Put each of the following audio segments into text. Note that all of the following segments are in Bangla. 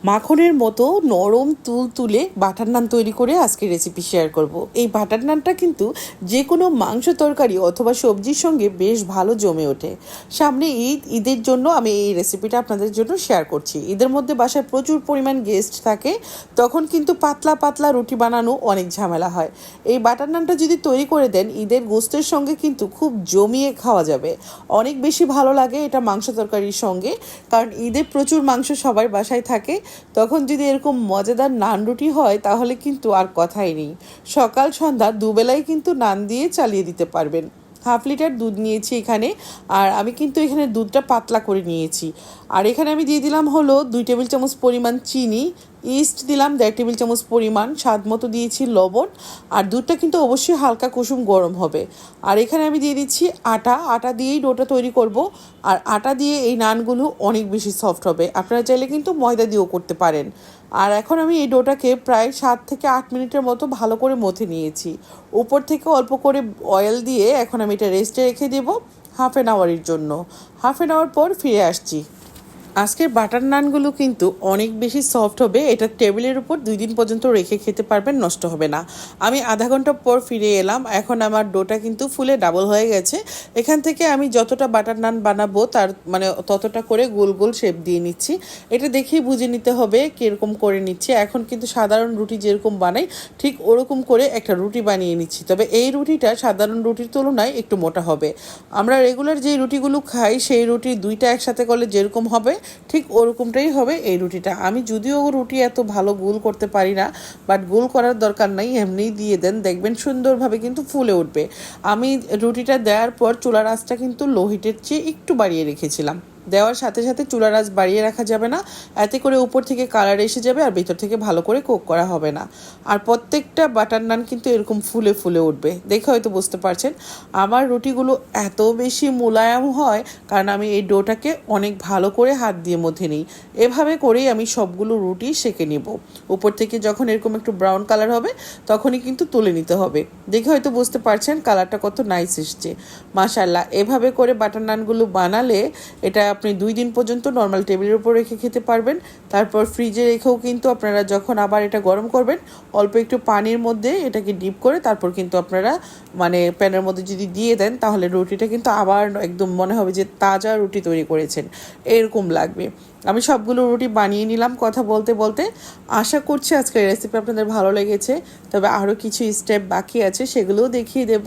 মাখনের মতো নরম তুলে বাটার নান তৈরি করে আজকে রেসিপি শেয়ার করব। এই বাটার নানটা কিন্তু যে কোনো মাংস তরকারি অথবা সবজির সঙ্গে বেশ ভালো জমে ওঠে। সামনে ঈদের জন্য আমি এই রেসিপিটা আপনাদের জন্য শেয়ার করছি। ঈদের মধ্যে বাসায় প্রচুর পরিমাণ গেস্ট থাকে, তখন কিন্তু পাতলা পাতলা রুটি বানানো অনেক ঝামেলা হয়। এই বাটার নানটা যদি তৈরি করে দেন ঈদের গোস্তের সঙ্গে কিন্তু খুব জমিয়ে খাওয়া যাবে, অনেক বেশি ভালো লাগে এটা মাংস তরকারির সঙ্গে। কারণ ঈদে প্রচুর মাংস সবার বাসায় থাকে, তখন যদি এরকম মজাদার নান রুটি হয় তাহলে কিন্তু আর কথাই নেই। সকাল সন্ধ্যা দুবেলাই কিন্তু নান দিয়ে চালিয়ে দিতে পারবেন। 1/2 লিটার দুধ নিয়েছি এখানে, আর আমি কিন্তু এখানে দুধটা পাতলা করে নিয়েছি। আর এখানে আমি দিয়ে দিলাম হলো 2 টেবিল চামচ পরিমাণ চিনি, ইস্ট দিলাম 1.5 টেবিল চামচ পরিমাণ, স্বাদ মতো দিয়েছি লবণ। আর দুধটা কিন্তু অবশ্যই হালকা কুসুম গরম হবে। আর এখানে আমি দিয়ে দিচ্ছি আটা দিয়েই ডোটা তৈরি করব। আর আটা দিয়ে এই নানগুলো অনেক বেশি সফট হবে। আপনারা চাইলে কিন্তু ময়দা দিয়েও করতে পারেন। আর এখন আমি এই ডোটাকে প্রায় 7 থেকে 8 মিনিটের মতো ভালো করে মথে নিয়েছি। উপর থেকে অল্প করে অয়েল দিয়ে এখন আমি এটা রেস্টে রেখে দেবো 1/2 আওয়ারের জন্য। 1/2 আওয়ার পর ফিরে আসছি। আজকের বাটার নানগুলো কিন্তু অনেক বেশি সফট হবে। এটা টেবিলের উপর 2 দিন পর্যন্ত রেখে খেতে পারবেন, নষ্ট হবে না। আমি আধা ঘন্টা পর ফিরে এলাম। এখন আমার ডোটা কিন্তু ফুলে ডাবল হয়ে গেছে। এখান থেকে আমি যতটা বাটার নান বানাবো তার ততটা করে গোল গোল শেপ দিয়ে নিচ্ছি। এটা দেখেই বুঝে নিতে হবে কীরকম করে নিচ্ছি। এখন কিন্তু সাধারণ রুটি যেরকম বানাই ঠিক ওরকম করে একটা রুটি বানিয়ে নিচ্ছি। তবে এই রুটিটা সাধারণ রুটির তুলনায় একটু মোটা হবে। আমরা রেগুলার যেই রুটিগুলো খাই সেই রুটি 2টা একসাথে করলে যেরকম হবে ঠিক ওরকমটাই হবে এই রুটিটা। আমি যদিও রুটি এত ভালো গোল করতে পারি না, বাট গোল করার দরকার নাই, এমনিই দিয়ে দেন, দেখবেন সুন্দরভাবে কিন্তু ফুলে উঠবে। আমি রুটিটা দেওয়ার পর চুলার আঁচটা কিন্তু লো হিটের চেয়ে একটু বাড়িয়ে রেখেছিলাম। দেওয়ার সাথে সাথে চুলার আঁচ বাড়িয়ে রাখা যাবে না, এতে করে উপর থেকে কালার এসে যাবে আর ভিতর থেকে ভালো করে কুক করা হবে না। আর প্রত্যেকটা বাটার নান কিন্তু এরকম ফুলে ফুলে উঠবে, দেখে হয়তো বুঝতে পারছেন। আমার রুটিগুলো এত বেশি মোলায়েম হয় কারণ আমি এই ডোটাকে অনেক ভালো করে হাত দিয়ে মধ্যে নিই। এভাবে করেই আমি সবগুলো রুটি সেঁকে নেব। উপর থেকে যখন এরকম একটু ব্রাউন কালার হবে তখনই কিন্তু তুলে নিতে হবে। দেখে হয়তো বুঝতে পারছেন কালারটা কত নাইস এসছে, মাশাআল্লাহ। এভাবে করে বাটার নানগুলো বানালে এটা আপনি 2 দিন পর্যন্ত নর্মাল টেবিলের উপর রেখে খেতে পারবেন। তারপর ফ্রিজে রেখেও কিন্তু আপনারা যখন আবার এটা গরম করবেন অল্প একটু পানির মধ্যে এটাকে ডিপ করে তারপর কিন্তু আপনারা প্যানের মধ্যে যদি দিয়ে দেন তাহলে রুটিটা কিন্তু আবার একদম মনে হবে যে তাজা রুটি তৈরি করেছেন, এরকম লাগবে। আমি সবগুলো রুটি বানিয়ে নিলাম কথা বলতে বলতে। আশা করছি আজকের রেসিপি আপনাদের ভালো লেগেছে। তবে আরও কিছু স্টেপ বাকি আছে, সেগুলোও দেখিয়ে দেব।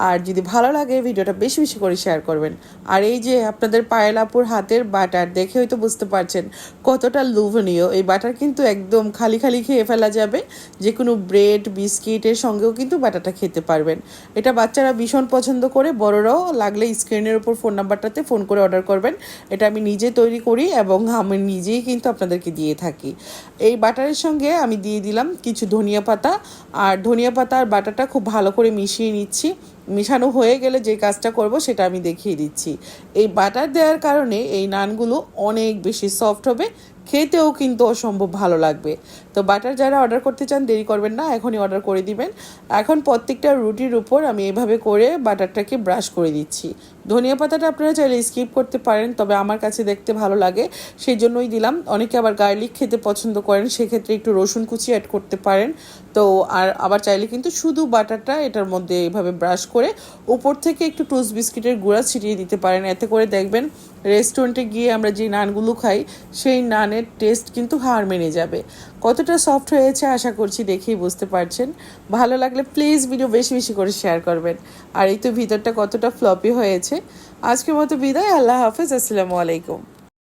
আর যদি ভালো লাগে ভিডিওটা বেশি বেশি করে শেয়ার করবেন। আর এই যে আপনাদের পায়েল আপুর হাতের বাটার দেখে হয়তো বুঝতে পারছেন কতটা লোভনীয়। এই বাটার কিন্তু একদম খালি খালি খেয়ে ফেলা যাবে, যে কোনো ব্রেড বিস্কিটের সঙ্গেও কিন্তু বাটারটা খেতে পারবেন। এটা বাচ্চারা ভীষণ পছন্দ করে, বড়রাও। লাগলে স্ক্রিনের উপর ফোন নাম্বারটাতে ফোন করে অর্ডার করবেন। এটা আমি নিজে তৈরি করি এবং আমি নিজেই কিন্তু আপনাদেরকে দিয়ে থাকি। এই বাটারের সঙ্গে আমি দিয়ে দিলাম কিছু ধনিয়া পাতা, আর ধনিয়া পাতা আর বাটারটা খুব ভালো করে মিশিয়ে নিচ্ছি। মিশানো হয়ে গেলে যে কাজটা করব সেটা আমি দেখিয়ে দিচ্ছি। এই বাটার দেওয়ার কারণে এই নানগুলো অনেক বেশি সফট হবে, খেতেও কিন্তু অসম্ভব ভালো লাগবে। তো বাটার যারা অর্ডার করতে চান দেরি করবেন না, এখনই অর্ডার করে দিবেন। এখন প্রত্যেকটা রুটির উপর আমি এভাবে করে বাটারটাকে ব্রাশ করে দিচ্ছি। ধনিয়া পাতাটা আপনারা চাইলে স্কিপ করতে পারেন, তবে আমার কাছে দেখতে ভালো লাগে সেই জন্যই দিলাম। অনেকে আবার গার্লিক খেতে পছন্দ করেন, সেক্ষেত্রে একটু রসুন কুচি অ্যাড করতে পারেন। তো আর আবার চাইলে কিন্তু শুধু বাটারটা এটার মধ্যে এভাবে ব্রাশ করে উপর থেকে একটু টোস্ট বিস্কিটের গুঁড়া ছিটিয়ে দিতে পারেন। এতে করে দেখবেন রেস্টুরেন্টে গিয়ে আমরা যে নানগুলো খাই সেই নানের টেস্ট কিন্তু হার মেনে যাবে। কতটা সফট হয়েছে আশা করছি দেখেই বুঝতে পারছেন। ভালো লাগলে প্লিজ ভিডিও বেশি বেশি করে শেয়ার করবেন। আর এই তো ভিতরটা কতটা ফ্লপি হয়েছে। আজকের মতো বিদায়, আল্লাহ হাফেজ, আসসালামু আলাইকুম।